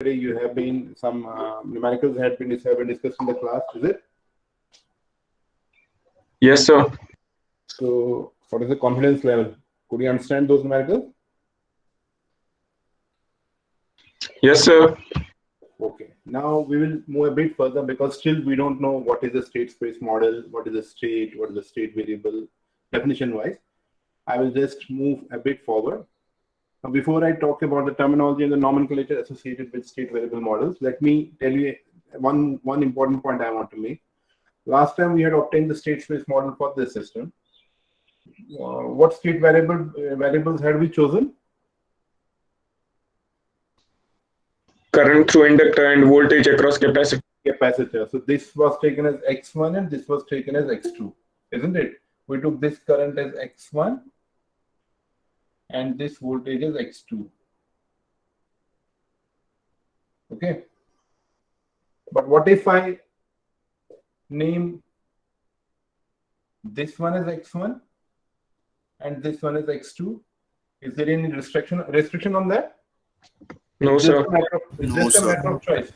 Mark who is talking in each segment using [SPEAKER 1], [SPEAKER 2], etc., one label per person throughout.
[SPEAKER 1] geometry, you have been some numericals have been discussed in the class, is it?
[SPEAKER 2] Yes, sir.
[SPEAKER 1] So what is the confidence level? Could you understand those numericals?
[SPEAKER 2] Yes, sir.
[SPEAKER 1] Okay. Now we will move a bit further because still we don't know what is the state space model, what is the state, what is the state variable definition wise. I will just move a bit forward. Now, before I talk about the terminology and the nomenclature associated with state variable models, let me tell you one important point I want to make. Last time we had obtained the state space model for this system. What state variables had we chosen?
[SPEAKER 2] Current through inductor and voltage across capacitor.
[SPEAKER 1] Capacitor. So this was taken as X1 and this was taken as X2, isn't it? We took this current as X1 and this voltage is X2. Okay. But what if I name this one as X1 and this one is X2? Is there any restriction on that?
[SPEAKER 2] No, sir.
[SPEAKER 1] It's just a matter of choice.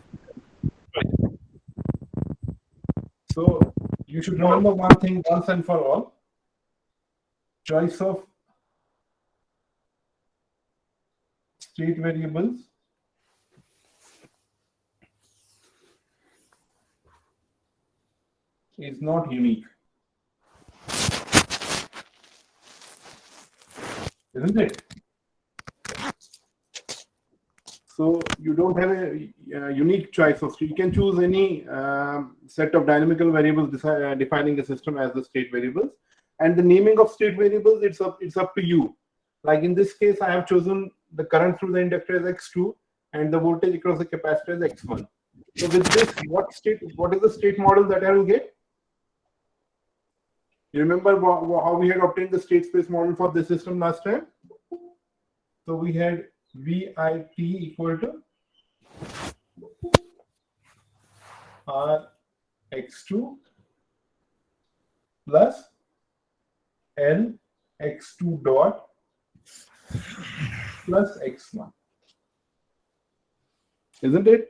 [SPEAKER 1] So you should remember one thing once and for all. Choice of state variables is not unique, isn't it? So you don't have a unique choice of state. You can choose any set of dynamical variables defining the system as the state variables, and the naming of state variables it's up to you. Like in this case, I have chosen the current through the inductor as X2 and the voltage across the capacitor as X1. So with this, what is the state model that I will get? You remember how we had obtained the state space model for this system last time? So we had VIT equal to Rx2 plus Lx2 dot plus X1. Isn't it?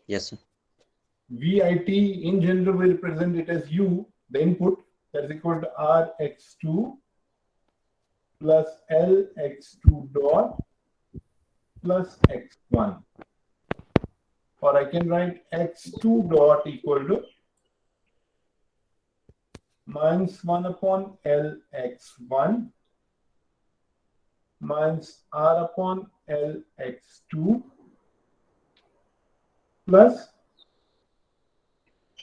[SPEAKER 3] Yes, sir.
[SPEAKER 1] VIT in general we represent it as U, the input, that is equal to Rx2 plus Lx2 dot plus X1. Or I can write X2 dot equal to minus 1 upon Lx1 minus R upon Lx2 plus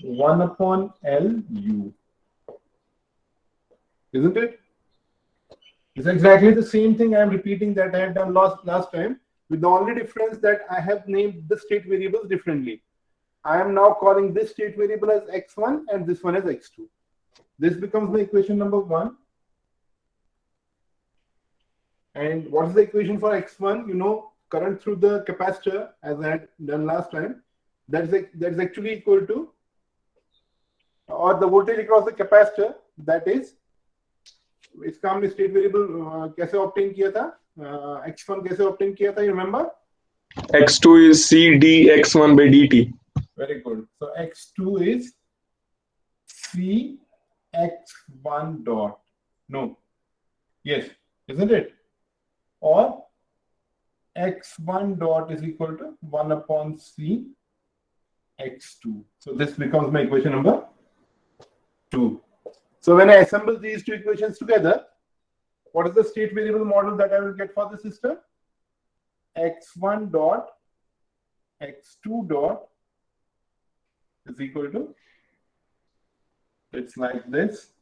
[SPEAKER 1] 1 upon Lu. Isn't it? It's exactly the same thing I am repeating that I had done last time, with the only difference that I have named the state variables differently. I am now calling this state variable as X1 and this one as X2. This becomes the equation number 1. And what is the equation for X1? You know, current through the capacitor, as I had done last time, that is actually equal to, or the voltage across the capacitor, that is, इसका हमने state variable कैसे obtain किया था? X1 कैसे obtain किया था? You remember?
[SPEAKER 2] X2 is C dx1 by dt.
[SPEAKER 1] Very good. So X2 is C X1 dot. No. Yes, isn't it? Or X1 dot is equal to 1 upon C X2. So this becomes my equation number 2. So when I assemble these two equations together, what is the state variable model that I will get for the system? X1 dot X2 dot is equal to, it's like this.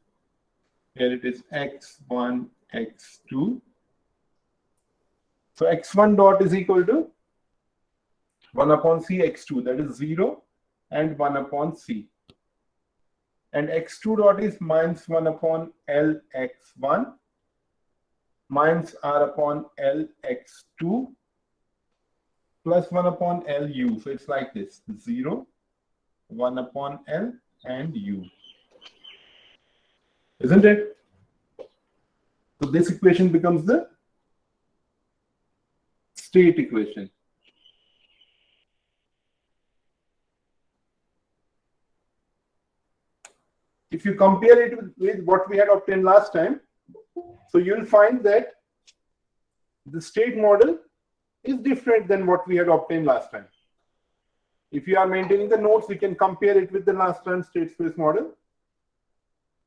[SPEAKER 1] Here it is X1, X2. So X1 dot is equal to 1 upon C X2, that is 0 and 1 upon C. And X2 dot is minus 1 upon Lx1 minus R upon Lx2 plus 1 upon Lu. So it's like this, 0, 1 upon L and U. Isn't it? So this equation becomes the state equation. if you compare it with what we had obtained last time, so you'll find that the state model is different than what we had obtained last time. If you are maintaining the notes, we can compare it with the last time state space model.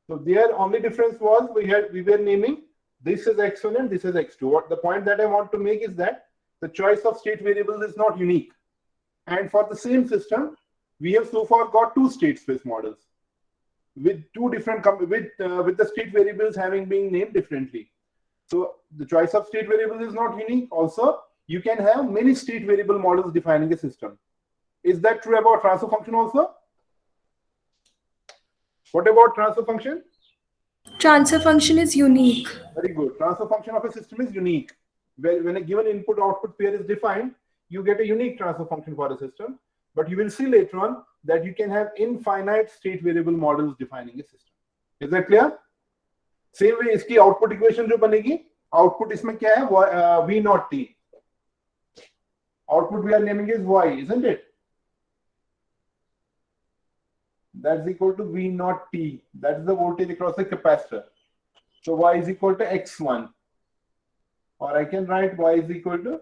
[SPEAKER 1] So their only difference was we were naming this is x1 and this is x2. What the point that I want to make is that the choice of state variables is not unique. And for the same system, we have so far got two state space models with two different with the state variables having been named differently. So the choice of state variables is not unique. Also, you can have many state variable models defining a system. Is that true about transfer function also? What about transfer function?
[SPEAKER 3] Transfer function is unique.
[SPEAKER 1] Very good. Transfer function of a system is unique. When a given input-output pair is defined, you get a unique transfer function for a system. But you will see later on that you can have infinite state variable models defining a system. Is that clear? Same way, इसकी output equation जो बनेगी, output इसमें क्या है? V naught t. Output we are naming is y, isn't it? That's equal to V naught t. That's the voltage across the capacitor. So y is equal to x1. Or I can write y is equal to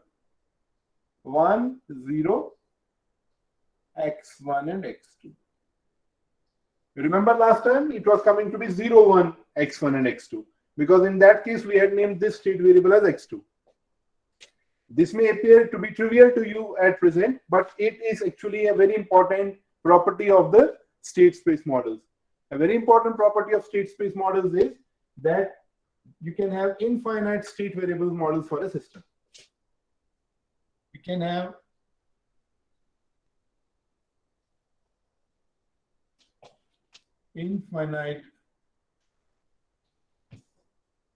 [SPEAKER 1] 1, 0, x1 and x2. You remember last time it was coming to be 0, 1, x1 and x2. Because in that case we had named this state variable as x2. This may appear to be trivial to you at present, but it is actually a very important property of the state space models. A very important property of state space models is that you can have infinite state variable models for a system. You can have infinite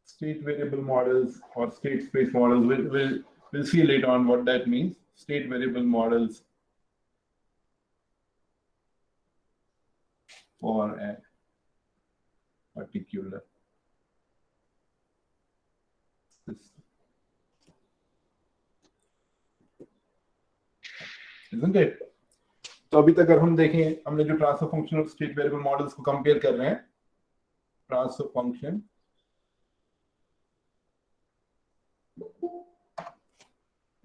[SPEAKER 1] state variable models or state space models. We'll see later on what that means. State variable models for a particular system. Isn't it? तो अभी तक अगर हम देखें, हमने जो transfer function और state variable models को कंपेयर कर रहे हैं, transfer function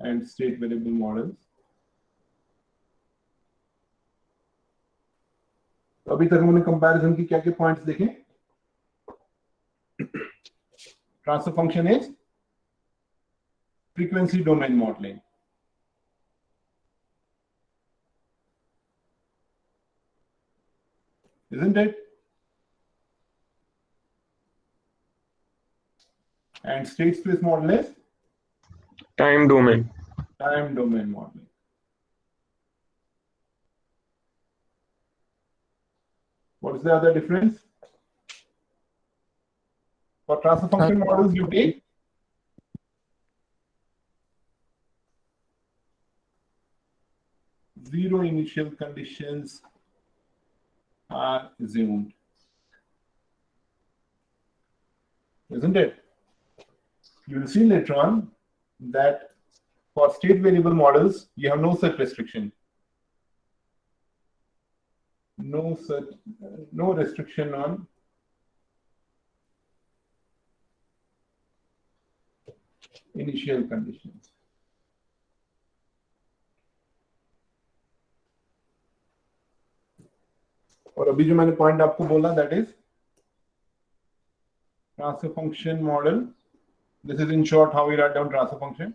[SPEAKER 1] and state variable models. तो अभी तक हमने कंपैरिजन की क्या क्या पॉइंट्स देखे? Transfer function is frequency domain modelling. Isn't it? And state space model is
[SPEAKER 2] Time domain.
[SPEAKER 1] Time domain modeling. What is the other difference? For transfer function models, you take zero initial conditions are assumed. Isn't it? You will see later on that for state variable models, you have no such restriction. No restriction on initial conditions. और अभी जो मैंने point आपको बोला, that is transfer function model. This is in short how we write down transfer function.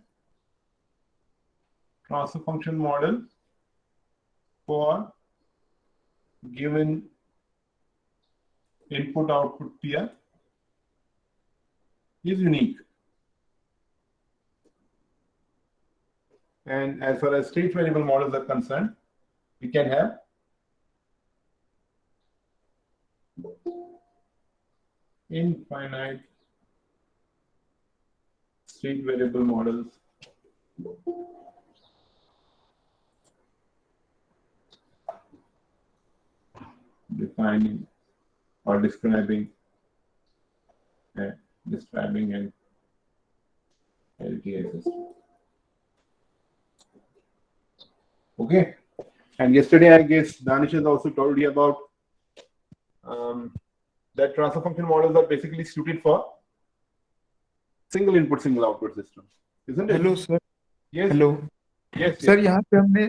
[SPEAKER 1] Transfer function model for given input output pair is unique, and as far as state variable models are concerned, we can have infinite state variable models defining or describing an LTI system. Okay, and yesterday I guess Danish has also told you about that transfer function models are basically suited for single input, single output systems, isn't it?
[SPEAKER 4] Hello sir.
[SPEAKER 1] Yes.
[SPEAKER 4] Hello
[SPEAKER 1] Yes.
[SPEAKER 4] Sir, यहाँ पे हमने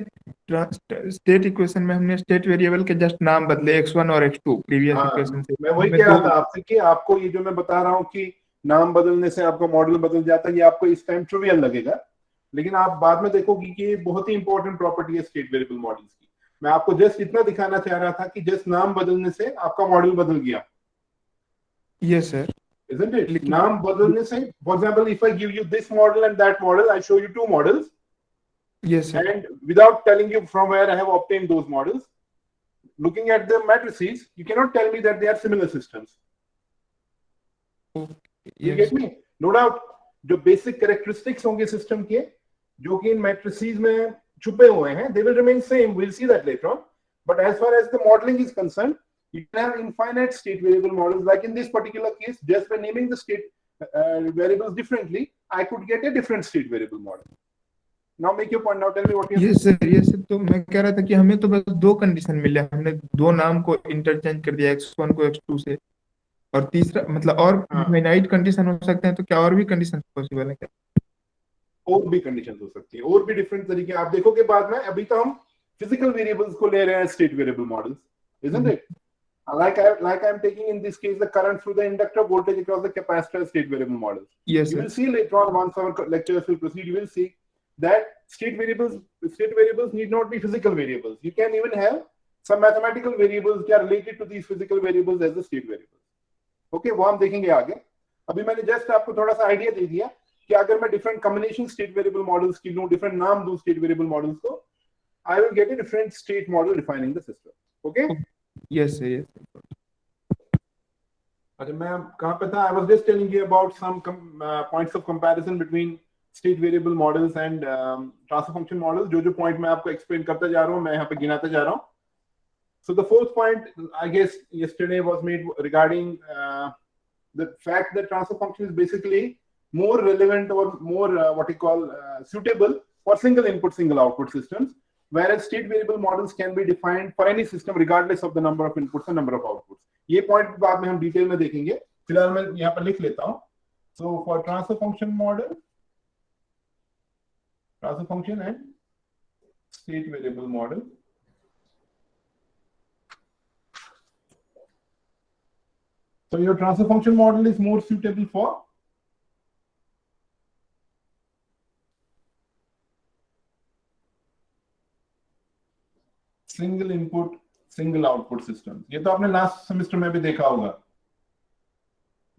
[SPEAKER 4] state equation में हमने state variable के just नाम बदले x1 और x2 previous
[SPEAKER 1] हाँ,
[SPEAKER 4] इक्वेशन से.
[SPEAKER 1] मैं वही
[SPEAKER 4] हमें
[SPEAKER 1] कह रहा
[SPEAKER 4] दो-
[SPEAKER 1] था आपसे कि आपको ये जो मैं बता रहा हूँ कि नाम बदलने से आपका मॉडल बदल जाता है, ये आपको इस टाइम ट्रिवियल लगेगा, लेकिन आप बाद में देखोगे कि ये बहुत ही इंपॉर्टेंट प्रॉपर्टी है स्टेट वेरिएबल मॉडल्स की. मैं आपको जस्ट इतना दिखाना चाह रहा था कि जस्ट नाम बदलने से आपका मॉडल बदल गया.
[SPEAKER 4] Yes sir.
[SPEAKER 1] Isn't it?
[SPEAKER 4] लेकिन-
[SPEAKER 1] नाम बदलने से, for example, if I give you this model and that model, I show you two models,
[SPEAKER 4] Yes sir.
[SPEAKER 1] and without telling you from where I have obtained those models, looking at the matrices, you cannot tell me that they are similar systems. You
[SPEAKER 4] Yes.
[SPEAKER 1] get me? No doubt, जो basic characteristics होंगे system के, जो कि इन matrices में छुपे हुए हैं, they will remain same. We'll see that later on. But as far as the modeling is concerned, you can have infinite state variable models. Like in this particular case, just by naming the state variables differently, I could get a different state variable model. Now make your point. Now tell me what you.
[SPEAKER 4] Yes sir. Yes sir. तो मैं कह रहा था कि हमें तो बस दो कंडीशन मिले, हमने दो नाम को इंटरचेंज कर दिया, x1 को x2 से, और तीसरा मतलब और
[SPEAKER 1] हाँ.
[SPEAKER 4] फाइनाइट कंडीशन हो सकते हैं, तो क्या और भी कंडीशन पॉसिबल है क्या?
[SPEAKER 1] और भी कंडीशन हो सकती है, और भी डिफरेंट तरीके आप देखोगे बाद में. अभी तो हम फिजिकल वेरिएबल्स को ले रहे हैं state variable models, isn't it? Like I'm taking in this case the current through the inductor, voltage across the capacitor, state variable models.
[SPEAKER 4] Yes
[SPEAKER 1] You
[SPEAKER 4] sir.
[SPEAKER 1] will see later on, once our lectures will proceed, you will see that state variables need not be physical variables. You can even have some mathematical variables that are related to these physical variables as the state variables. Okay, वो हम देखेंगे आगे. अभी मैंने just आपको थोड़ा सा idea दे दिया कि अगर मैं different combination state variable models की लूं, different नाम दूं state variable models को, I will get a different state model defining the system. Okay?
[SPEAKER 4] Yes sir. Yes.
[SPEAKER 1] अच्छा, मैं कहाँ पे था? I was just telling you about some points of comparison between state variable models and transfer function models. जो point मैं आपको explain करता जा रहा हूँ, मैं यहाँ पे गिनाते जा रहा हूँ. So the fourth point, I guess, yesterday was made regarding the fact that transfer function is basically more relevant or more what you call suitable for single input, single output systems, whereas state variable models can be defined for any system regardless of the number of inputs and number of outputs. ये point बाद में हम detail में देखेंगे. फिलहाल मैं यहाँ पर लिख लेता हूँ. So for transfer function model, transfer function and state variable model. So your transfer function model is more suitable for single input, single output systems. ये तो आपने लास्ट सेमेस्टर में भी देखा होगा.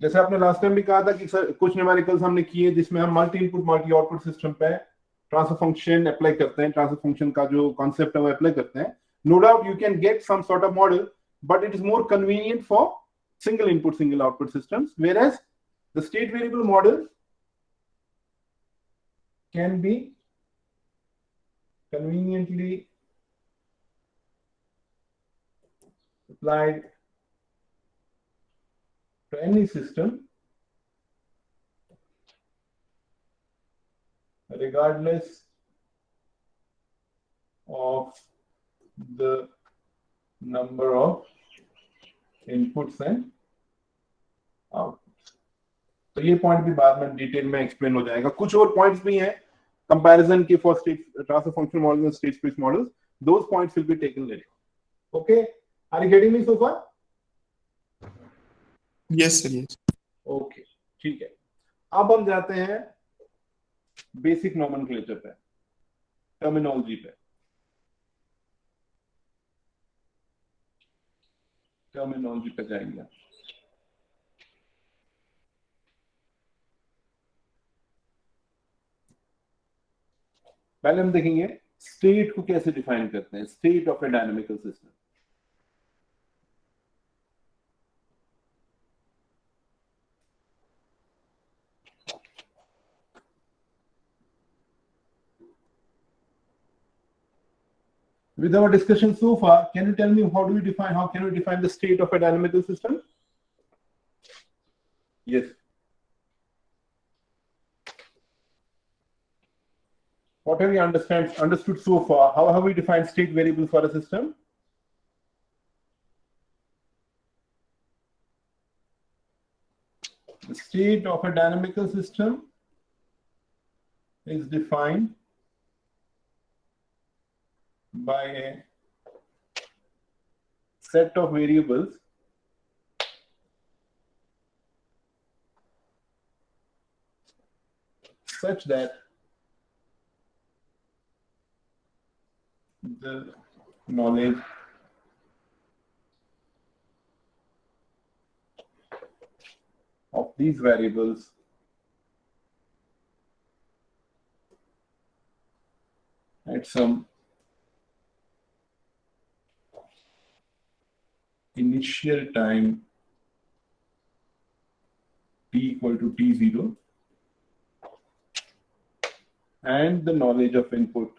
[SPEAKER 1] जैसे आपने लास्ट टाइम भी कहा था कि सर कुछ न्यूमेरिकल्स हमने किए जिसमें हम multi input multi output system पे ट्रांसफर फंक्शन अप्लाई करते हैं, ट्रांसफर फंक्शन का जो कॉन्सेप्ट है वो अप्लाई करते हैं. No doubt you can get some sort of model, but it is more convenient for single input, single output systems, whereas the state variable model can be conveniently applied to any system regardless of the number of inputs and outputs. तो ये point भी बाद में detail में explain हो जाएगा. कुछ और पॉइंट्स भी हैं कंपैरिजन के for state transfer function models and state space models. Those points will be taken later. Okay, are you getting me so far?
[SPEAKER 4] Yes sir. Yes.
[SPEAKER 1] Okay, ठीक है. अब हम जाते हैं बेसिक नोमेनक्लेचर पे, टर्मिनोलॉजी पे. टर्मिनोलॉजी पे जाएंगे. पहले हम देखेंगे स्टेट को कैसे डिफाइन करते हैं, state of A dynamical system. With our discussion so far, can you tell me how can we define the state of a dynamical system? Yes. What have we understood so far? How have we defined state variables for a system? state of a dynamical system is defined by a set of variables such that the knowledge of these variables at some initial time t equal to t0 and the knowledge of input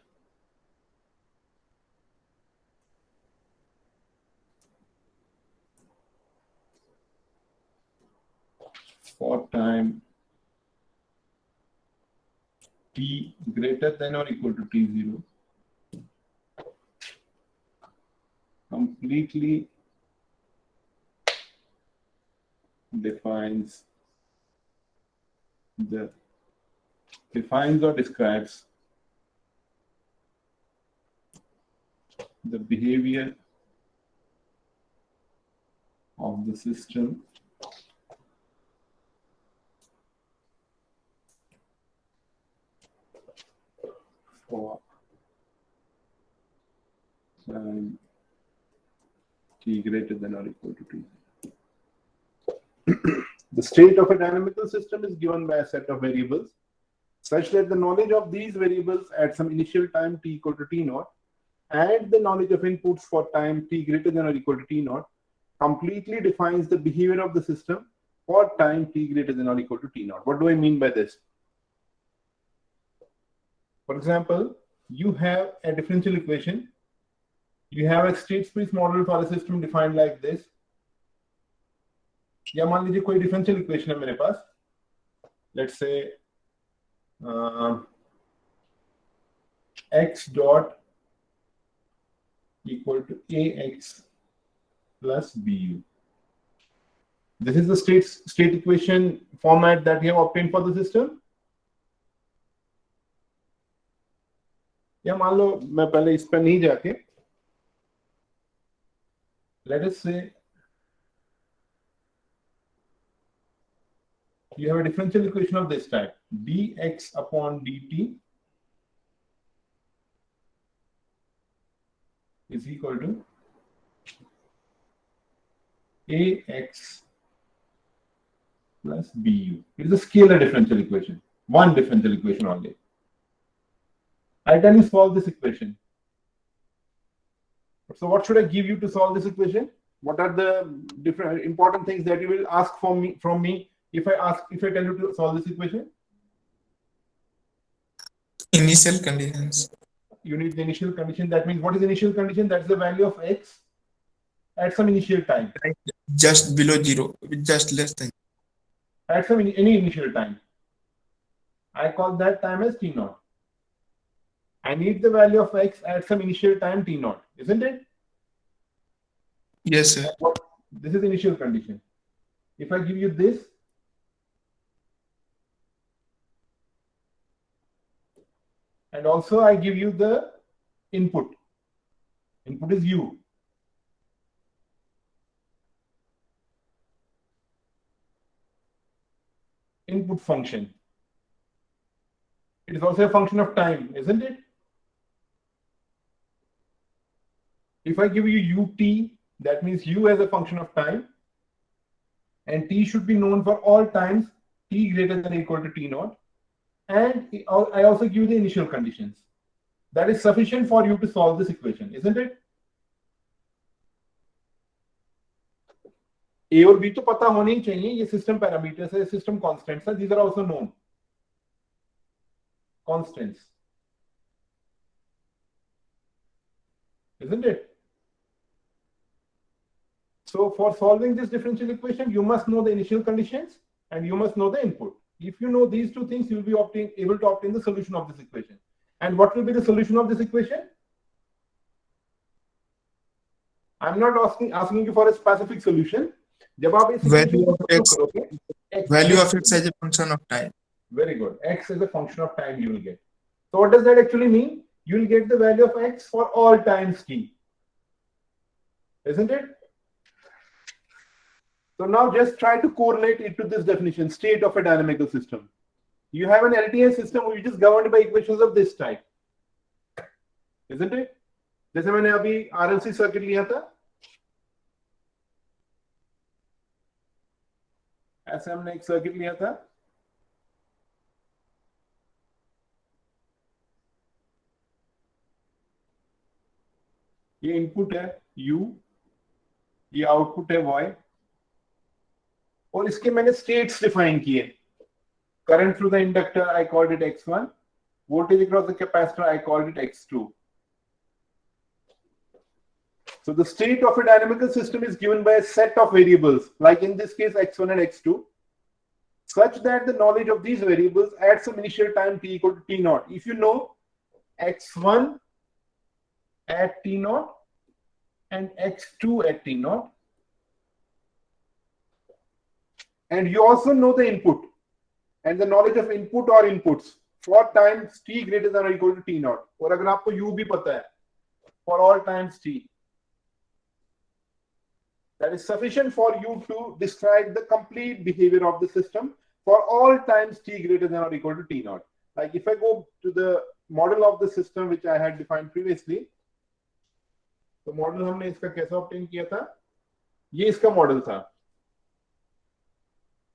[SPEAKER 1] for time t greater than or equal to t0 completely defines or describes the behavior of the system for time t greater than or equal to t0. The state of a dynamical system is given by a set of variables such that the knowledge of these variables at some initial time t equal to t0 and the knowledge of inputs for time t greater than or equal to t0 completely defines the behavior of the system for time t greater than or equal to t0. What do I mean by this? For example, you have a differential equation. You have a state space model for a system defined like this. या मान लीजिए कोई differential equation है मेरे पास, let's say x dot equal to ax plus bu. This is the state equation format that we have obtained for the system. या मान लो मैं पहले इस पर नहीं जाके, let us say you have a differential equation of this type: dx upon dt is equal to ax plus bu. It is a scalar differential equation, one differential equation only. I tell you solve this equation. So what should I give you to solve this equation? What are the different important things that you will ask from me if I tell you to solve this equation?
[SPEAKER 4] Initial conditions.
[SPEAKER 1] You need the initial condition. That means what is the initial condition? That's the value of x at some initial time.
[SPEAKER 4] Just below 0, just less than.
[SPEAKER 1] At some any initial time. I call that time as t0. I need the value of x at some initial time t0, isn't it?
[SPEAKER 4] Yes, sir.
[SPEAKER 1] This is the initial condition. If I give you this, and also I give you the input. Input is u. Input function. It is also a function of time, isn't it? If I give you ut, that means u as a function of time, and t should be known for all times t greater than or equal to t0, and I also give you the initial conditions. That is sufficient for you to solve this equation, isn't it? A और B तो पता होने ही चाहिए, ये system parameters है, system constants है, these are also known. Constants, isn't it? So for solving this differential equation, you must know the initial conditions and you must know the input. If you know these two things, you will be able to obtain the solution of this equation. And what will be the solution of this equation? I'm not asking you for a specific solution. जब आप इस
[SPEAKER 4] Value
[SPEAKER 1] equation को
[SPEAKER 4] of
[SPEAKER 1] solve
[SPEAKER 4] x,
[SPEAKER 1] करोगे,
[SPEAKER 4] value of x as a function of time.
[SPEAKER 1] very good, x is a function of time you will get. So what does that actually mean? You will get the value of x for all times t, isn't it? So now just try to correlate it to this definition, state of a dynamical system. You have an LTI system which is governed by equations of this type, isn't it? जैसे मैंने अभी RLC circuit लिया था, ऐसे हमने एक circuit लिया था, ये इनपुट है U, ये आउटपुट है Y, और इसके मैंने स्टेट्स डिफाइन किए. Current through the inductor, I called it x1. Voltage across the capacitor, I called it x2. So the state of a dynamical system is given by a set of variables, like in this case x1 and x2, such that the knowledge of these variables at some initial time t equal to t naught. If you know x1 at t naught and x2 at t naught, and you also know the input and the knowledge of input or inputs for times t greater than or equal to t naught. और अगर आपको u भी पता है for all times t, that is sufficient for you to describe the complete behavior of the system for all times t greater than or equal to t naught. Like if I go to the model of the system which I had defined previously, तो model हमने इसका कैसा obtain किया था, ये इसका model था,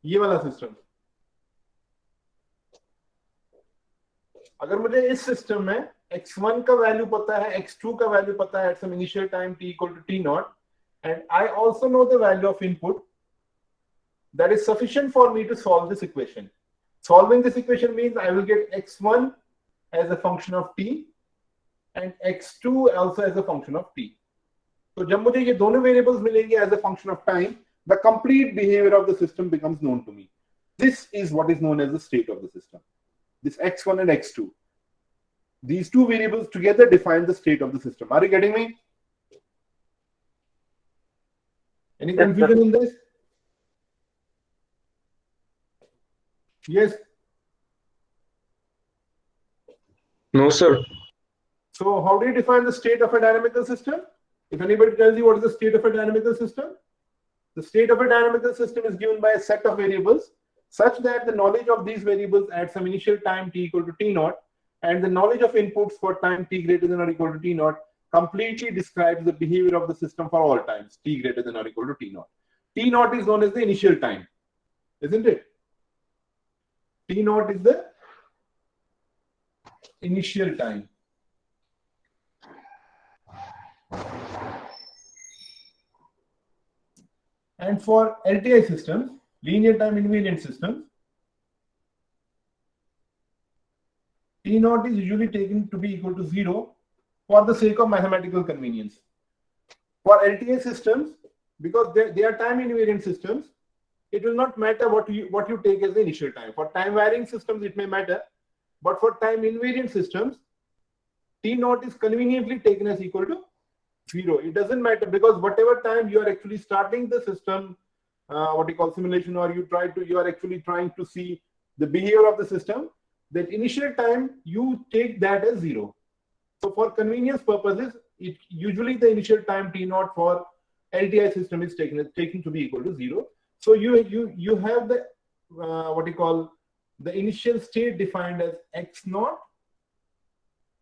[SPEAKER 1] ये वाला सिस्टम. अगर मुझे इस सिस्टम में x1 का वैल्यू पता है, x2 का वैल्यू पता है at some initial time t equal to t naught, and I also know the value of input, that is sufficient for me to solve this equation. Solving this equation means I will get x1 as a function of t and x2 also as a function of t. तो जब मुझे ये दोनों variables मिलेंगे as a function of time, the complete behavior of the system becomes known to me. This is what is known as the state of the system. This x1 and x2. These two variables together define the state of the system. Are you getting me? Any confusion in this? Yes.
[SPEAKER 2] No, sir.
[SPEAKER 1] So how do you define the state of a dynamical system? If anybody tells you what is the state of a dynamical system, the state of a dynamical system is given by a set of variables such that the knowledge of these variables at some initial time t equal to t naught and the knowledge of inputs for time t greater than or equal to t naught completely describes the behavior of the system for all times t greater than or equal to t naught. T naught is known as the initial time, isn't it? T naught is the initial time. And for LTI systems, linear time invariant systems, T naught is usually taken to be equal to 0 for the sake of mathematical convenience. For LTI systems, because they are time invariant systems, it will not matter what you take as the initial time. For time varying systems, it may matter, but for time invariant systems, T naught is conveniently taken as equal to 0. It doesn't matter because whatever time you are actually starting the system, what you call simulation, or you are actually trying to see the behavior of the system, that initial time you take that as 0. So for convenience purposes, usually the initial time t naught for LTI system is taken to be equal to 0. So you have the what you call the initial state defined as x naught,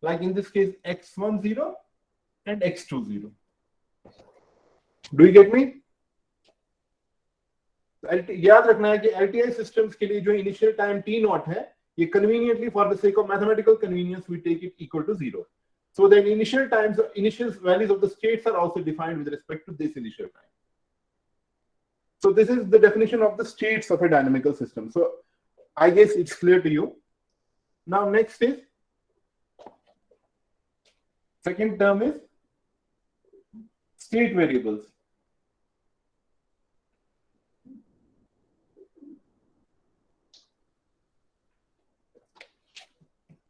[SPEAKER 1] like in this case x1 0 and x2 0. Do you get me? याद रखना है कि LTI systems के लिए जो initial time t naught है, ये conveniently for the sake of mathematical convenience we take it equal to 0. So then initial values of the states are also defined with respect to this initial time. So this is the definition of the states of a dynamical system. So I guess it's clear to you. Now next is, second term is state variables.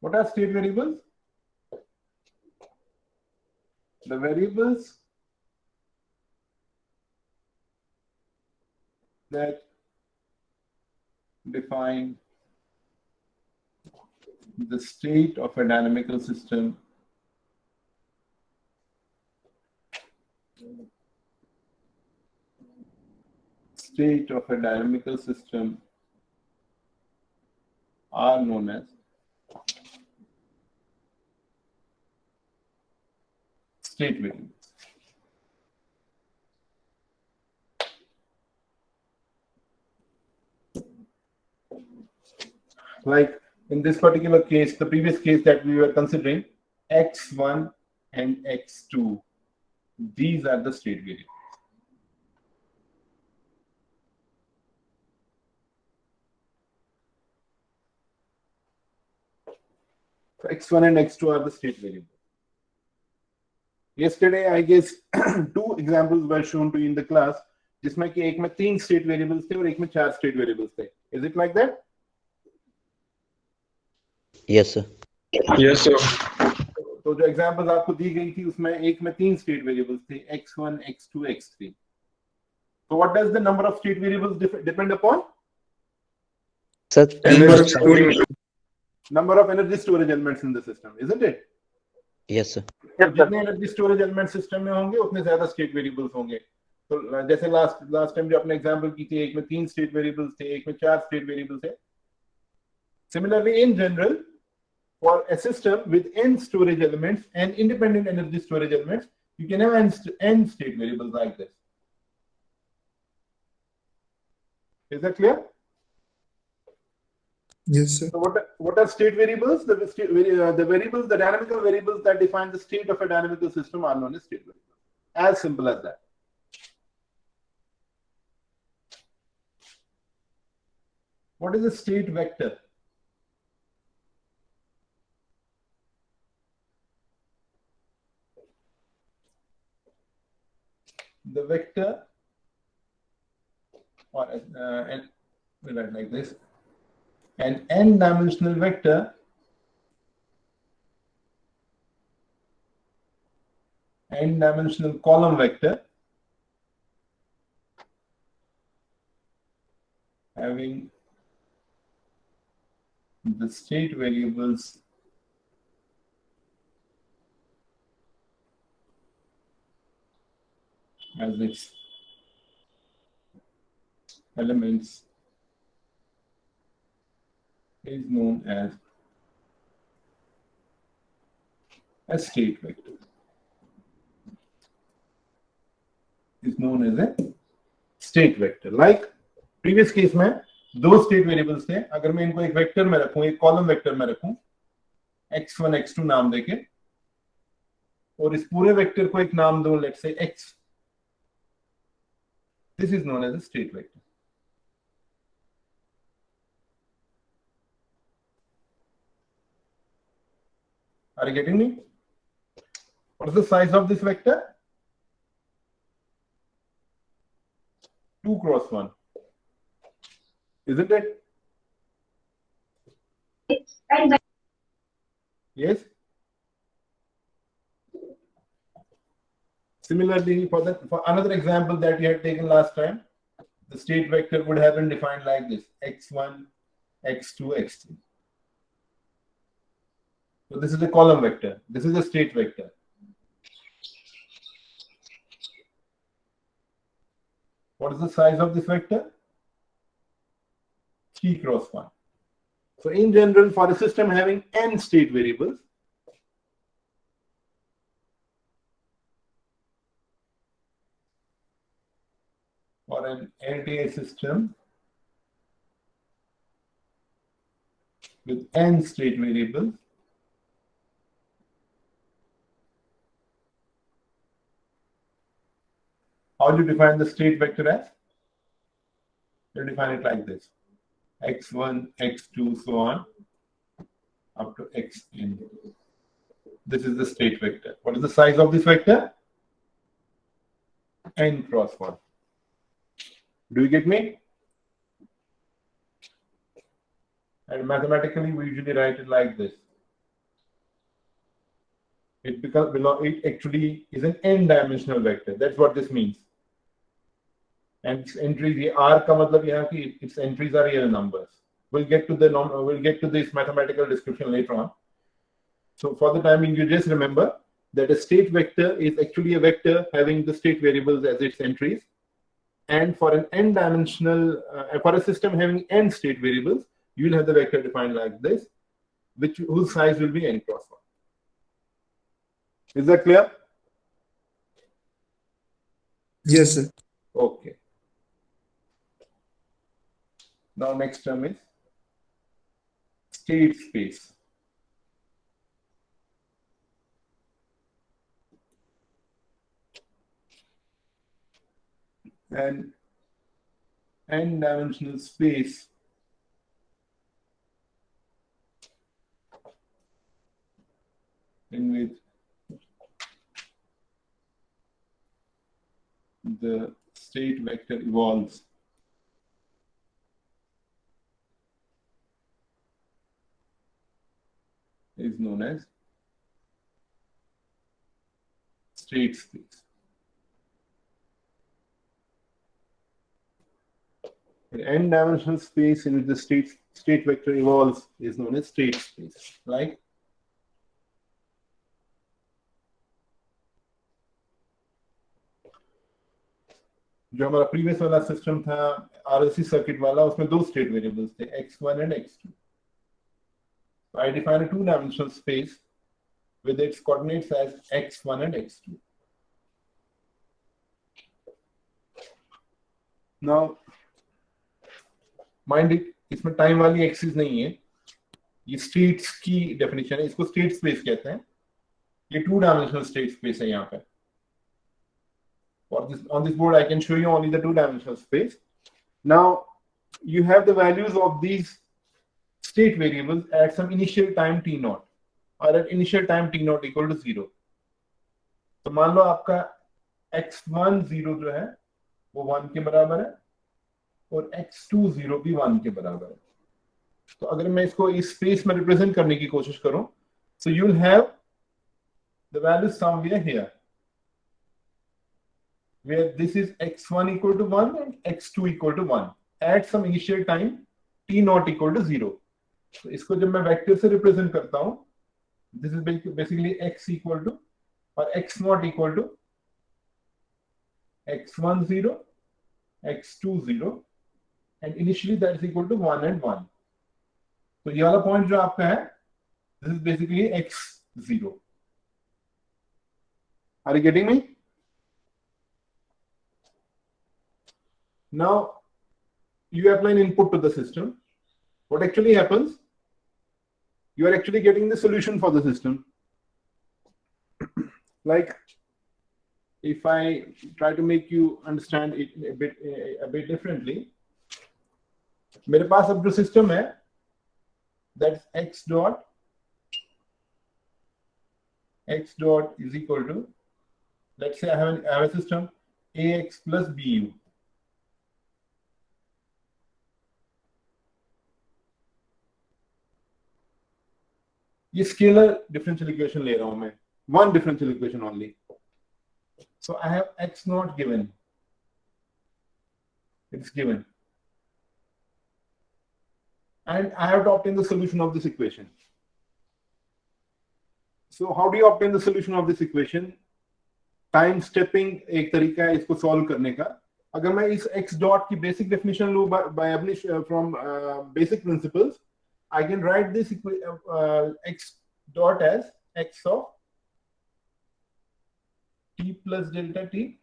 [SPEAKER 1] What are state variables? The variables that define the state of a dynamical system are known as state variables. Like in this particular case, the previous case that we were considering, x1 and x2, these are the state variables. So x1 and x2 are the state variables. Yesterday, I guess, two examples were shown to you in the class, जिसमें कि एक में 3 state variables थे और एक में 4 state variables थे. Is it like that?
[SPEAKER 5] Yes, sir.
[SPEAKER 2] Yes, sir.
[SPEAKER 1] तो जो एग्जांपल्स आपको दी गई थी उसमें एक में 3 स्टेट वेरिएबल्स थे, x1, x2, x3. So what does the number of state variables depend upon?
[SPEAKER 5] Sir,
[SPEAKER 1] Number of energy storage elements in the system, isn't it?
[SPEAKER 5] yes, sir.
[SPEAKER 1] जितने एनर्जी स्टोरेज एलिमेंट सिस्टम में होंगे उतने ज्यादा state variables होंगे. तो जैसे last time जो आपने एग्जांपल की थी, एक में 3 स्टेट वेरिएबल्स थे, एक में 4 स्टेट वेरिएबल्स थे. Similarly, in general, for a system with n storage elements and independent energy storage elements, you can have n state variables like this. Is that clear?
[SPEAKER 4] Yes, sir.
[SPEAKER 1] So what are state variables? The variables, the dynamical variables that define the state of a dynamical system are known as state variables. As simple as that. What is a state vector? The vector, or we'll write like this, an n-dimensional vector n-dimensional column vector having the state variables as its elements is known as a state vector. Is known as a state vector. Like previous case में दो state variables थे. अगर मैं इनको एक vector में रखूं, एक column vector में रखूं, x1 x2 नाम देके, और इस पूरे vector को एक नाम दूं, let's say x. This is known as a state vector. Are you getting me? What is the size of this vector? 2 cross 1. Isn't it? Yes. Similarly, for another example that you had taken last time, the state vector would have been defined like this: x1, x2, x3. So this is a column vector. This is a state vector. What is the size of this vector? 3 cross 1. So in general, for a system having n state variables, for an LTI system with n state variables, how do you define the state vector as? You define it like this: x1, x2, so on, up to xn. This is the state vector. What is the size of this vector? N cross 1. Do you get me? And mathematically, we usually write it like this. It actually is an n-dimensional vector. That's what this means. and its entries, ये R का मतलब यहाँ कि its entries are real numbers. We'll get to this mathematical description later on. So for the time being, you just remember that a state vector is actually a vector having the state variables as its entries. And for an n-dimensional, for a system having n state variables, you will have the vector defined like this, whose size will be n cross 1. Is that clear?
[SPEAKER 4] Yes, sir.
[SPEAKER 1] Okay. Now next term is state space. And n-dimensional space in which the state vector evolves is known as state space. An n-dimensional space in which the state vector evolves is known as state space. Like जो हमारा previous वाला system था RLC circuit वाला, उसमें दो state variables थे x1 and x2. So I define a two-dimensional space with its coordinates as x1 and x2. Now mind इसमें time वाली एक्सिस नहीं है, ये स्टेट्स की डेफिनेशन है, इसको स्टेट स्पेस कहते हैं. ये टू डायमेंशनल स्टेट स्पेस है. यहाँ पे on this board I can show you only the two-dimensional space. Now you have the values of these state variables at some initial time t naught, or at initial time t naught equal to 0. तो मान लो आपका x1 0 जो है वो 1 के बराबर है और x2 0 भी 1 के बराबर है. तो अगर मैं इसको इस स्पेस में रिप्रेजेंट करने की कोशिश करूं, so you'll have the value somewhere here where this is x1 equal to 1 and x2 equal to 1 at some initial time t not equal to 0. तो इसको जब मैं वेक्टर से रिप्रेजेंट करता हूं, this is basically x equal to or x not equal to x1 0, x2 0, and initially that is equal to 1 and 1. तो ये वाला पॉइंट जो आपका है, this is basically x0. Are you getting me? Now you apply an input to the system. What actually happens? You are actually getting the solution for the system. Like if I try to make you understand it a bit differently, मेरे पास अब जो system है, that's x dot is equal to, let's say I have a system ax plus bu. ये scalar differential equation ले रहा हूं मैं, one differential equation only. So I have x naught given. It's given. And I have to obtain the solution of this equation. So how do you obtain the solution of this equation? Time stepping एक तरीका है इसको solve करने का. अगर मैं इस x dot की basic definition लूँ from basic principles, I can write this x dot as x of t plus delta t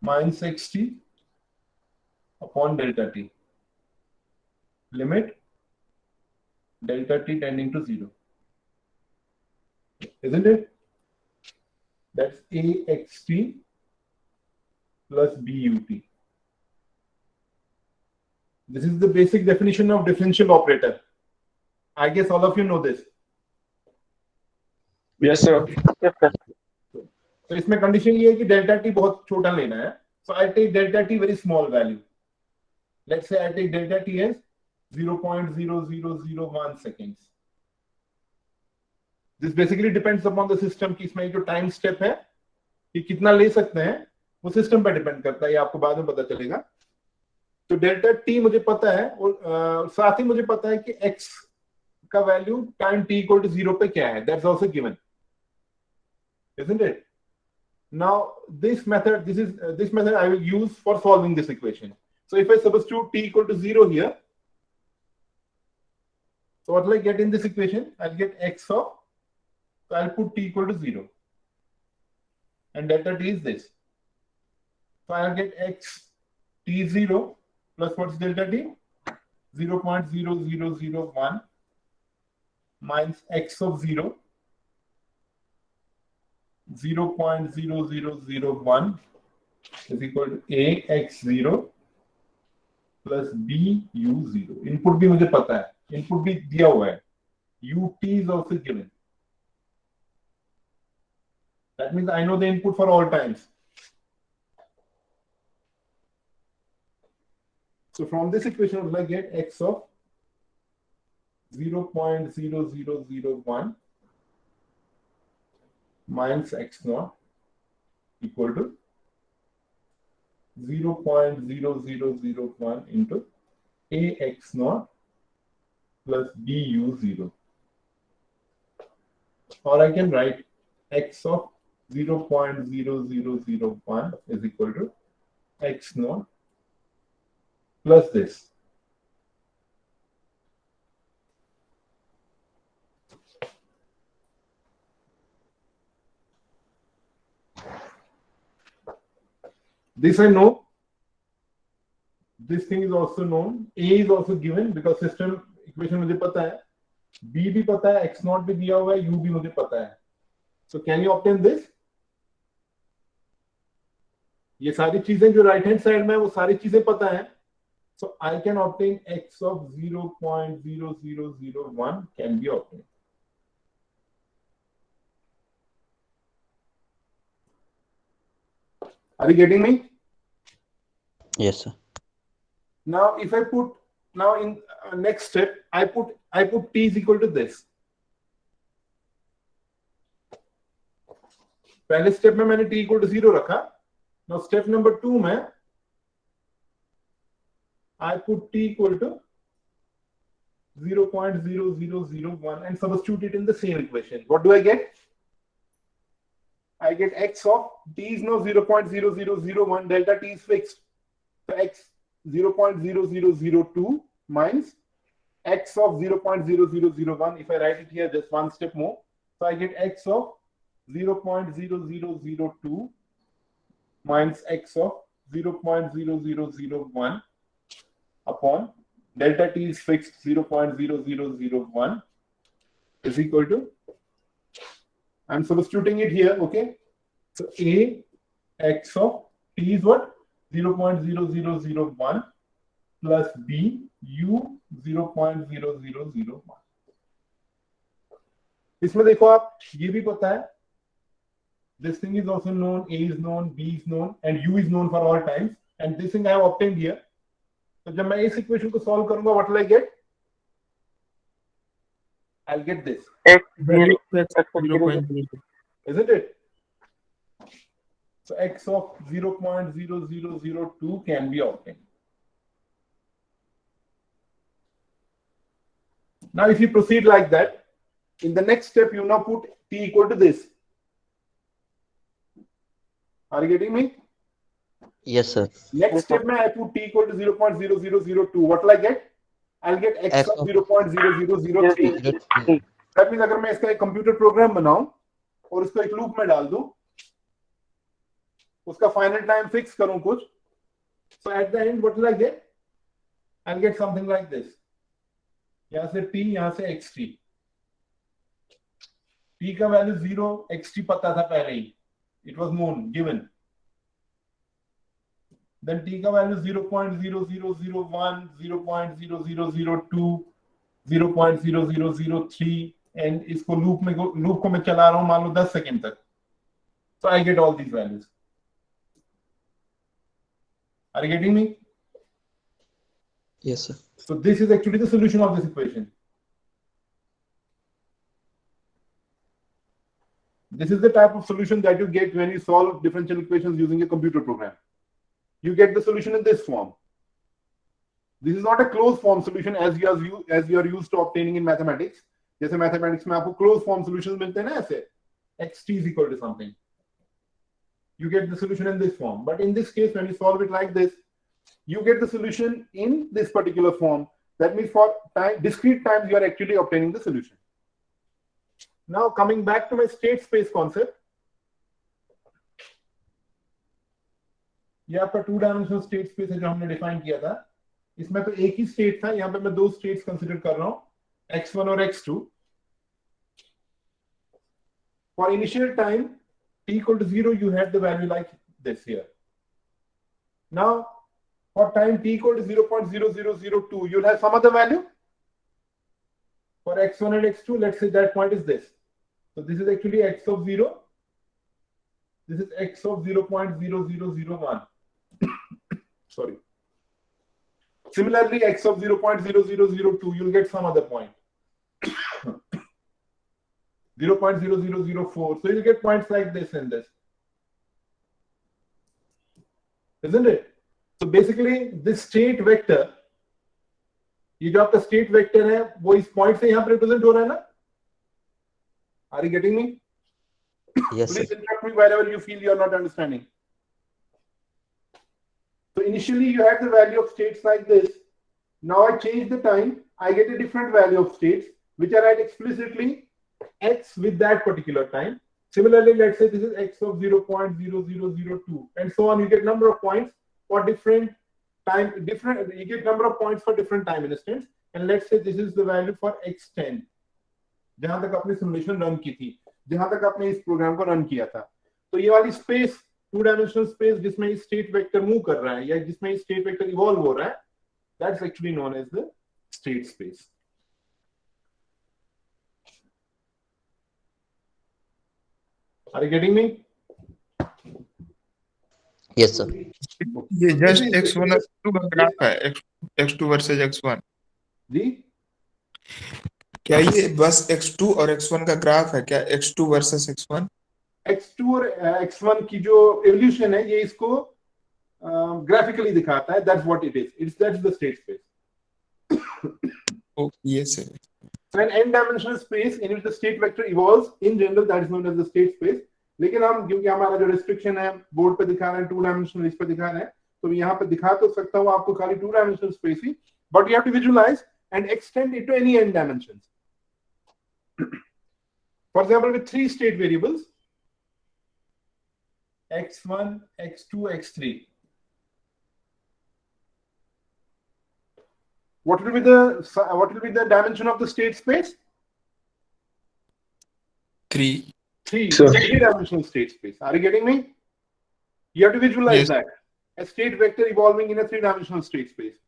[SPEAKER 1] minus xt upon delta t. Limit delta t tending to 0. Isn't it? That's axt plus but. This is the basic definition of differential operator. I guess all of you know this.
[SPEAKER 2] Yes, sir.
[SPEAKER 1] तो इसमें condition ये है कि delta T बहुत छोटा लेना है. So I take delta t very small value. Let's say I take delta t as 0.0001 seconds. This basically depends upon the system कि इसमें जो टाइम स्टेप है कि कितना ले सकते हैं, वो सिस्टम पे डिपेंड करता है, ये आपको बाद में पता चलेगा। तो डेल्टा टी मुझे पता है और साथ ही मुझे पता है कि एक्स का value time T equal to 0 पे क्या है, that's also given, isn't it? Now this method I will use for solving this equation. So if I substitute t equal to 0 here, so what will I get in this equation? I'll get x of, so I'll put t equal to 0 and delta t is this. So I'll get x t0 plus what's delta t? 0.0001 minus x of 0, 0.0001 is equal to ax0 plus bu0. Input भी मुझे पता है, input भी दिया हुआ है, ut is also given. That means I know the input for all times. So from this equation, I get x of 0.0001 minus x naught equal to 0.0001 into ax naught plus bu0. Or I can write x of 0.0001 is equal to x naught plus this. This I know. This thing is also known. A is also given because system equation मुझे पता है. B भी पता है, x naught भी दिया हुआ है, U भी मुझे पता है. So can you obtain this? ये सारी चीजें जो राइट हैंड साइड में है वो सारी चीजें पता है. So I can obtain x of 0.0001 can be obtained. Are you getting me?
[SPEAKER 5] Yes, sir.
[SPEAKER 1] Now if I put, now in next step I put t is equal to this. पहले step में मैंने t equal to 0 रखा. Now step number 2 में I put t equal to 0.0001 and substitute it in the same equation. What do I get? I get x of t is now 0.0001, delta t is fixed. So x 0.0002 minus x of 0.0001. If I write it here just one step more, so I get x of 0.0002 minus x of 0.0001 upon delta t is fixed 0.0001 is equal to, I'm substituting it here, okay? So a x of t is what? 0.0001 plus b u 0.0001. इसमें देखो आप ये भी पता है, this thing is also known, a is known, b is known and u is known for all times, and this thing I have obtained here. तो जब मैं इस इक्वेशन को सॉल्व करूंगा, what will I get? I'll get this. Isn't it? So x of 0.0002 can be obtained. Now if you proceed like that, in the next step you now put t equal to this. Are you getting me?
[SPEAKER 5] Yes, sir.
[SPEAKER 1] Next step mein I put t equal to 0.0002. What will I get? I'll get x of 0.0003. That means अगर मैं इसका एक computer program बनाऊं और इसको एक loop में डाल दूं, उसका फाइनल टाइम फिक्स करूं कुछ, so at the end what will I get? I'll get something like this. यहां से t, यहां से xt. t का वैल्यू 0, xt पता था पहले ही. It was known, given. Then t का वैल्यू 0.0001, 0.0002, 0.0003 and इसको लूप को मैं चला रहा हूं मान लो 10 सेकंड तक. So I get all these values. Are you getting me?
[SPEAKER 5] Yes, sir.
[SPEAKER 1] So this is actually the solution of this equation. This is the type of solution that you get when you solve differential equations using a computer program. You get the solution in this form. This is not a closed form solution as you are used to obtaining in mathematics. जैसे mathematics में आपको closed form solutions मिलते हैं ना ऐसे xt is equal to something. You get the solution in this form. But in this case, when you solve it like this, you get the solution in this particular form. That means for discrete times, you are actually obtaining the solution. Now, coming back to my state space concept. ये आपका 2-dimensional state space है जो हमने define किया था. इसमें तो एक ही state था. यहाँ पे मैं दो states consider कर रहा हूँ, x1 और x2. For initial time t equal to 0, you have the value like this here. Now, for time t equal to 0.0002, you'll have some other value. For x1 and x2, let's say that point is this. So this is actually x of 0. This is x of 0.0001. Sorry. Similarly, x of 0.0002, you'll get some other point. 0.0004. So you'll get points like this and this. Isn't it? So basically, this state vector, ये जो आपका state vector है, वो इस point से यहाँ पे represent हो रहा है ना? Are you getting me?
[SPEAKER 5] Yes,
[SPEAKER 1] Please
[SPEAKER 5] sir.
[SPEAKER 1] interrupt me wherever you feel you are not understanding. So initially you have the value of states like this. Now I change the time. I get a different value of states, which I write explicitly x with that particular time. Similarly, let's say this is x of 0.0002 and so on. You get number of points for different time, you get number of points for different time instants. And let's say this is the value for x10. जहां तक अपनी simulation run की थी, जहां तक आपने इस programme को रन किया था. तो ये वाली स्पेस, 2-dimensional स्पेस जिसमें स्टेट वेक्टर मूव कर रहा है या जिसमें स्टेट वेक्टर इवॉल्व हो रहा है, that's actually known as the state space. Are you getting me?
[SPEAKER 5] Yes, sir.
[SPEAKER 4] ये जस्ट x1 और x2 का ग्राफ है, x2 वर्सेज x1.
[SPEAKER 1] जी,
[SPEAKER 4] क्या ये बस x2 और x1 का ग्राफ है क्या? x2 versus x1?
[SPEAKER 1] x2 और x1 की जो एवोल्यूशन है, ये इसको ग्राफिकली दिखाता है. That's what it is. That's the state space.
[SPEAKER 4] Oh, yes, sir.
[SPEAKER 1] So an n-dimensional space in which the state vector evolves, in general, that is known as the state space. लेकिन हम, क्योंकि हमारा जो restriction है board पे दिखा रहे हैं 2-dimensional, इस पे दिखा रहे हैं, तो मैं यहाँ पे दिखा तो सकता हूँ आपको खाली 2-dimensional space he, but you have to visualize and extend it to any n dimensions. For example, with 3 state variables, x1, x2, x3. What will be the dimension of the state space?
[SPEAKER 4] 3.
[SPEAKER 1] 3.
[SPEAKER 2] Sure.
[SPEAKER 1] It's a 3-dimensional state space. Are you getting me? You have to visualize
[SPEAKER 4] Yes.
[SPEAKER 1] that. A state vector evolving in a 3-dimensional state space.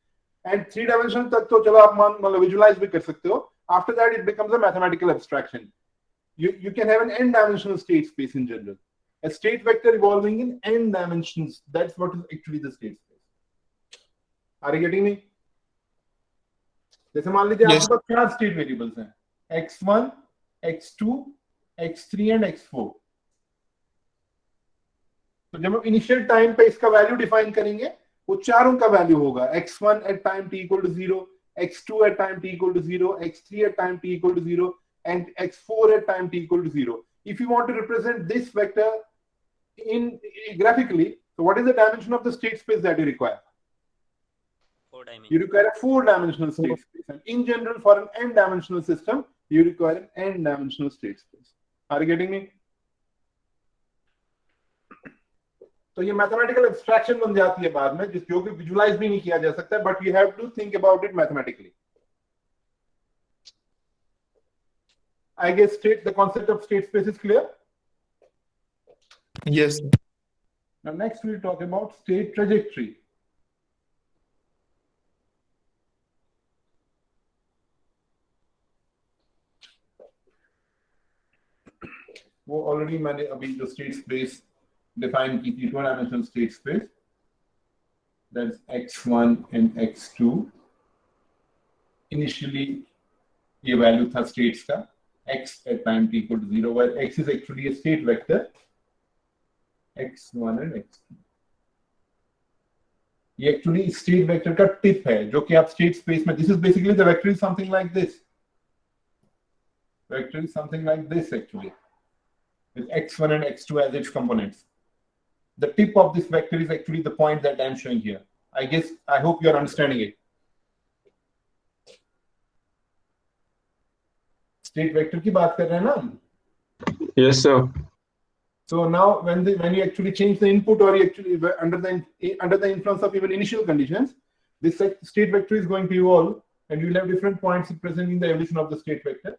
[SPEAKER 1] And 3-dimensional तक तो चलो आप मतलब visualize भी कर सकते हो. After that, it becomes a mathematical abstraction. You can have an n-dimensional state space in general. A state vector evolving in n dimensions. That's what is actually the state space. Are you getting me? जैसे मान लीजिए
[SPEAKER 4] Yes.
[SPEAKER 1] आपके पास 4 state variables हैं, x1, x2, x3 and x4. तो जब हम initial time पे इसका वैल्यू डिफाइन करेंगे, वो चारों का वैल्यू होगा x1 at time t equal to 0, x2 at time t equal to 0, x3 at time t equal to 0, and x4 at time t equal to 0. If you want to represent this vector in graphically, so what is the dimension of the state space that you require?
[SPEAKER 5] 4 dimensions.
[SPEAKER 1] You require a 4-dimensional state space, and in general, for an n-dimensional system, you require an n-dimensional state space. Are you getting me? तो ये mathematical abstraction बन जाती है बाद में, जो कि visualise भी नहीं किया जा सकता, but you have to think about it mathematically. I guess the concept of state space is clear.
[SPEAKER 4] Yes.
[SPEAKER 1] Now next we'll talk about state trajectory. वो ऑलरेडी मैंने अभी जो स्टेट स्पेस डिफाइन की थी, 2-dimensional state space, that's x1 and x2. Initially ये value था states का x at time t equal to 0, where x is actually a state vector, x1 and x2. ये एक्चुअली स्टेट वेक्टर का tip है जो कि आप स्टेट स्पेस में, this is basically the vector is something like this, vector is something like this actually with x1 and x2 as its components. The tip of this vector is actually the point that I am showing here. I hope you are understanding it. State vector की बात कर रहे हैं ना हम?
[SPEAKER 2] Yes, sir.
[SPEAKER 1] So now when you actually change the input, or you actually under the influence of even initial conditions, this state vector is going to evolve, and you will have different points present in the evolution of the state vector.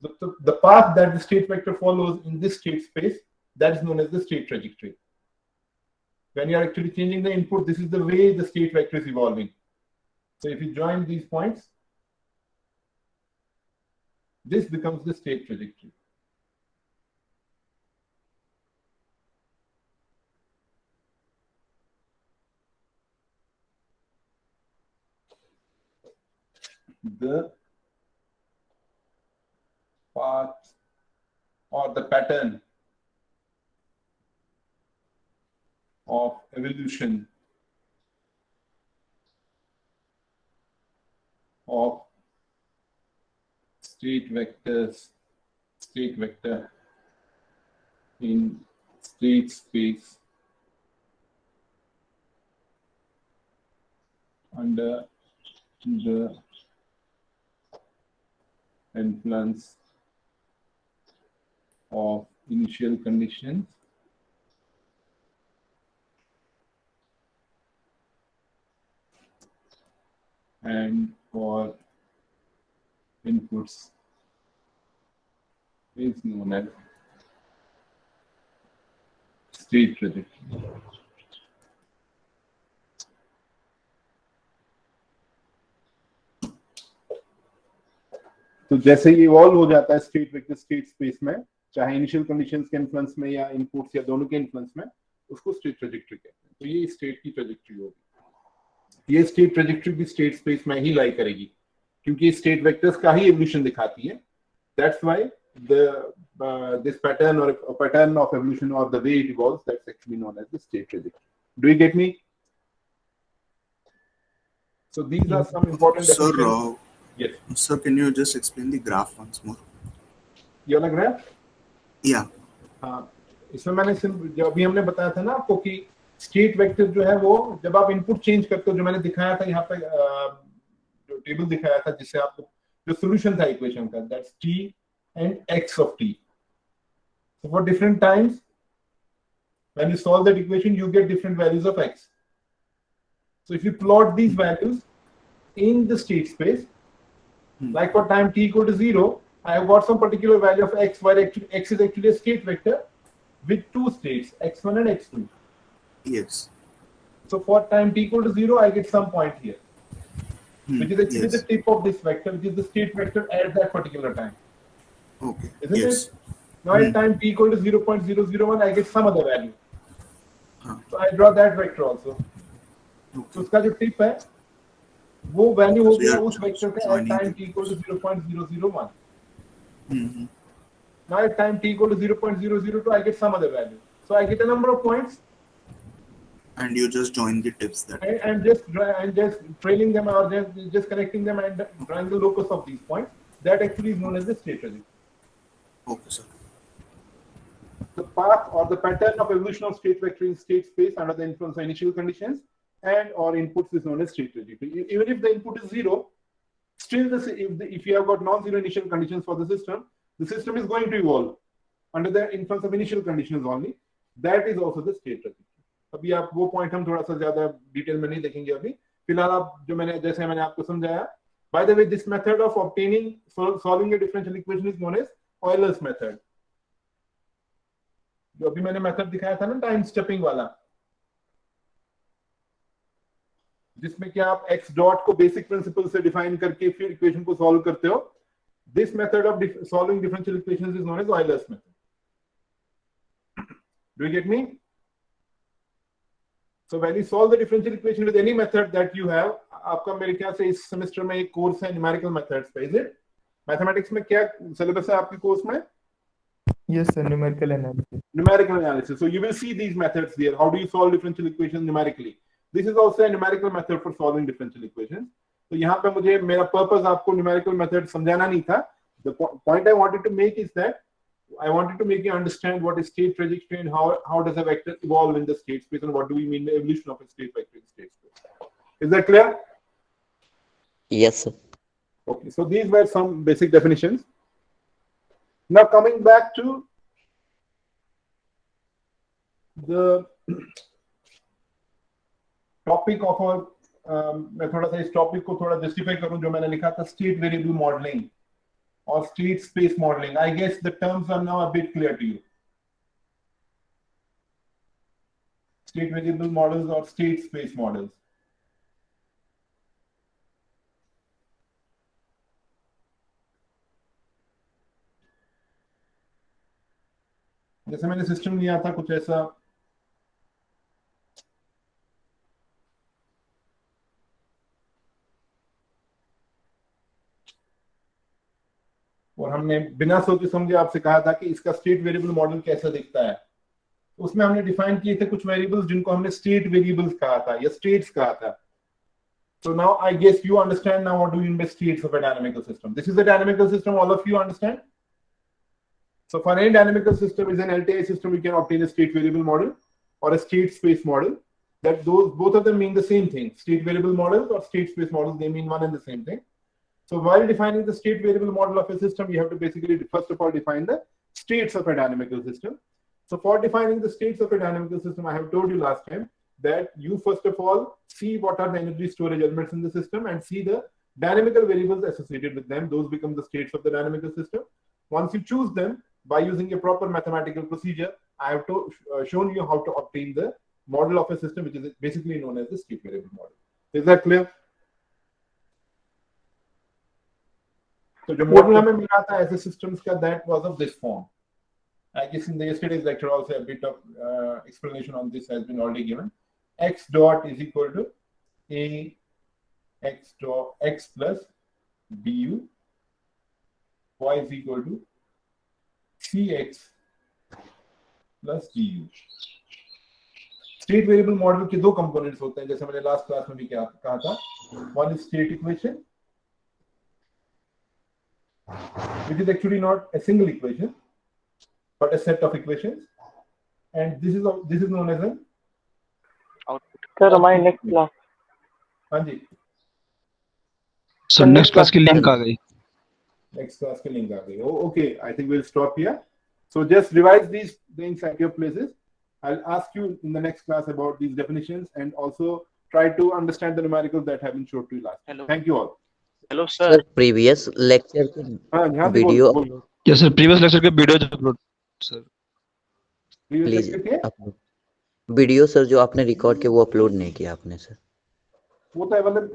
[SPEAKER 1] The path that the state vector follows in this state space, that is known as the state trajectory. When you are actually changing the input, this is the way the state vector is evolving. So if you join these points, this becomes the state trajectory. The path or the pattern of evolution of state vector in state space under the influence of initial conditions and for inputs is known as state trajectory. तो जैसे ही evolve हो जाता है state vector state space में, चाहे initial conditions के influence में या इनपुट्स या दोनों के इन्फ्लुएंस में, उसको स्टेट ट्रैजेक्टरी कहते हैं। तो ये स्टेट की ट्रैजेक्टरी होगी। ये स्टेट ट्रैजेक्टरी भी स्टेट स्पेस में ही लाई करेगी क्योंकि स्टेट वेक्टर्स का ही एवोल्यूशन दिखाती है। That's why this pattern or a pattern of evolution or the way it evolves, that's actually known as the state trajectory. Do you get me? So these are some important definitions. Yes.
[SPEAKER 6] Sir, can you just explain the graph once more?
[SPEAKER 1] ये वाला graph?
[SPEAKER 6] Yeah.
[SPEAKER 1] हाँ, इसमें मैंने जो अभी हमने बताया था ना आपको कि स्टेट वेक्टर जो है वो जब आप इनपुट चेंज करते हो, जो मैंने दिखाया था यहाँ पे जो टेबल दिखाया था जिससे आपको जो सॉल्यूशन था इक्वेशन का, that's t and x of t. So for different times when you solve that equation you get different values of x. So if you plot these values in the state space, like for time t equal to 0, I have got some particular value of x, where actually x is actually a state vector with two states, x1 and x2.
[SPEAKER 6] Yes.
[SPEAKER 1] So for time t equal to 0, I get some point here, which is actually
[SPEAKER 6] Yes.
[SPEAKER 1] the tip of this vector, which is the state vector at that particular time.
[SPEAKER 6] Okay.
[SPEAKER 1] Isn't
[SPEAKER 6] Yes.
[SPEAKER 1] it? Now at time t equal to 0.001, I get some other value.
[SPEAKER 6] Huh.
[SPEAKER 1] So I draw that vector also. So उसका जो tip है वो value हो गया उस vector का at time t equal to 0.001. Now at time t equal to 0.002, I get some other value. So I get a number of points.
[SPEAKER 6] And you just join the tips that.
[SPEAKER 1] And just trailing them or just connecting them and drawing the locus of these points. That actually is known as the state trajectory.
[SPEAKER 6] Okay, sir.
[SPEAKER 1] The path or the pattern of evolution of state vector in state space under the influence of initial conditions and or inputs is known as state trajectory. Even if the input is 0, still if you have got non-zero initial conditions for the system is going to evolve under the influence of initial conditions only. That is also the state trajectory. अभी आप वो point हम थोड़ा सा ज्यादा detail में नहीं देखेंगे अभी, फिलहाल आप जो मैंने आपको समझाया. By the way, this method of solving a differential equation is known as Euler's method. जो अभी मैंने मेथड दिखाया था ना टाइम स्टेपिंग वाला, जिसमें कि आप x डॉट को बेसिक प्रिंसिपल से डिफाइन करके फिर इक्वेशन को सॉल्व करते हो. This method of solving differential equations is known as Euler's method. Do you get me? So when you solve the differential equation with any method that you have, आपका मेरे ख्याल से इस सेमेस्टर में एक कोर्स है न्यूमेरिकल मेथड्स पे, is it? Mathematics में क्या सिलेबस है आपके कोर्स में?
[SPEAKER 4] Yes, sir. Numerical analysis.
[SPEAKER 1] Numerical analysis. So you will see these methods there. How do you solve differential equations numerically? This is also a numerical method for solving differential equations. तो यहाँ पे मुझे मेरा purpose आपको numerical method समझाना नहीं था. The point I wanted to make is that I wanted to make you understand what is state trajectory and how does a vector evolve in the state space and what do we mean by evolution of a state vector in state space. Is that clear?
[SPEAKER 5] Yes, sir.
[SPEAKER 1] Okay, so these were some basic definitions. Now coming back to the topic of our मैं थोड़ा सा इस topic को थोड़ा justify करूं जो मैंने लिखा था स्टेट वेरिएबल मॉडलिंग और state space modelling. I guess the terms are now a bit clear to you. State variable models और स्टेट स्पेस मॉडल्स. जैसे मैंने सिस्टम लिया था कुछ ऐसा, और हमने बिना सोचे समझे आपसे कहा था कि इसका स्टेट वेरिएबल मॉडल कैसा दिखता है. उसमें हमने डिफाइन किए थे कुछ वेरिएबल्स जिनको हमने स्टेट वेरिएबल्स कहा था या स्टेट्स कहा था. So now I guess you understand now what do you mean by states of a dynamical system. This is a dynamical system, all of you understand? So for any dynamical system is an LTI system, we can obtain a state variable model or a state space model. That those both of them mean the same thing. State variable models or state space models, they mean one and the same thing. So while defining the state variable model of a system, you have to basically first of all define the states of a dynamical system. So for defining the states of a dynamical system, I have told you last time that you first of all see what are the energy storage elements in the system and see the dynamical variables associated with them. Those become the states of the dynamical system. Once you choose them, by using a proper mathematical procedure, I have shown you how to obtain the model of a system, which is basically known as the state variable model. Is that clear? So the model हमें मिला था ऐसे systems का, that was of this form. I guess in the yesterday's lecture also a bit of explanation on this has been already given. X dot is equal to a x dot x plus du. Y is equal to cx plus du. State variable model के दो components होते हैं, जैसे मैंने last class में भी कहा था. One is state equation, which is actually not a single equation but a set of equations, and this is known as an
[SPEAKER 7] sir हमारी नेक्स्ट क्लास.
[SPEAKER 1] हाँ जी
[SPEAKER 8] सर नेक्स्ट क्लास की लिंक आ गई.
[SPEAKER 1] next class की link आ गई. Okay, I think we'll stop here. So just revise these things at your places. I'll ask you in the next class about these definitions and also try to understand the numericals that have been shown to you last.
[SPEAKER 7] Hello.
[SPEAKER 1] Thank you all.
[SPEAKER 7] Hello
[SPEAKER 5] Sir,
[SPEAKER 7] sir.
[SPEAKER 5] previous lecture के
[SPEAKER 1] हाँ यहाँ से
[SPEAKER 5] video
[SPEAKER 1] बोल.
[SPEAKER 8] Yes sir, previous lecture के video upload sir.
[SPEAKER 1] Previous
[SPEAKER 5] please
[SPEAKER 1] lecture के
[SPEAKER 5] upload video sir जो आपने record किया वो अपलोड नहीं किया आपने सर.
[SPEAKER 1] वो तो अवेलेबल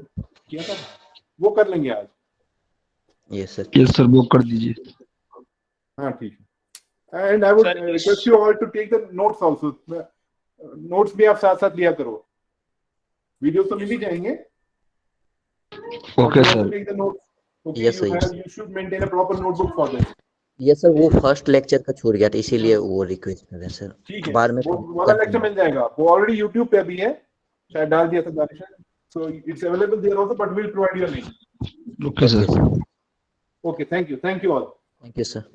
[SPEAKER 1] किया था, वो कर लेंगे आज.
[SPEAKER 5] Yes sir.
[SPEAKER 8] यस सर, वो कर दीजिए.
[SPEAKER 1] हाँ ठीक है. And I would
[SPEAKER 7] Sir,
[SPEAKER 1] request you all to take the notes also. Notes भी आप साथ साथ लिया करो. Videos तो मिल ही जाएंगे.
[SPEAKER 8] Okay
[SPEAKER 1] You have to
[SPEAKER 8] sir.
[SPEAKER 1] take the notes. Okay,
[SPEAKER 5] Yes, sir, yes.
[SPEAKER 1] you should maintain a proper notebook for this.
[SPEAKER 5] Yes sir, वो first lecture का छूट गया था इसीलिए वो रिक्वेस्ट कर रहे हैं सर.
[SPEAKER 1] ठीक है.
[SPEAKER 5] बाद में
[SPEAKER 1] वो वाला लेक्चर मिल जाएगा. वो ऑलरेडी YouTube पे भी है. शायद डाल दिया था Danish. So it's available there also, but we'll provide you a link.
[SPEAKER 8] Okay sir.
[SPEAKER 1] Okay, thank you all.
[SPEAKER 5] Thank you sir.